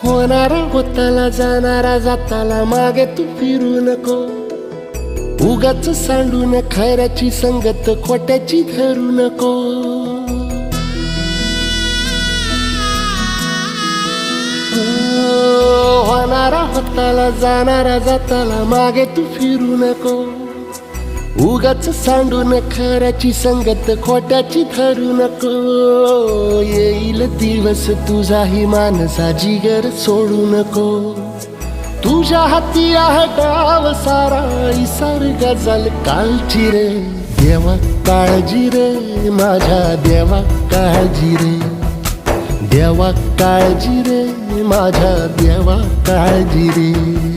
होणारा होताला जाणारा जाताला मागे तू फिरू नको. उगाच सांडून खऱ्याची संगत खोट्याची धरू नको. होणारा होताला जाणारा जाताला मागे तू फिरू नको. उगाच सांडून खऱ्याची संगत खोट्याची धरू नको. येईल दिवस तुझाही मानसा जिगर सोडू नको. तुझ्या हाती आहे गाव सारा इसार गजल कालची रे. देवा काळजी रे माझ्या देवा काळजी रे. देवा काळजी रे माझ्या देवा काळजी रे.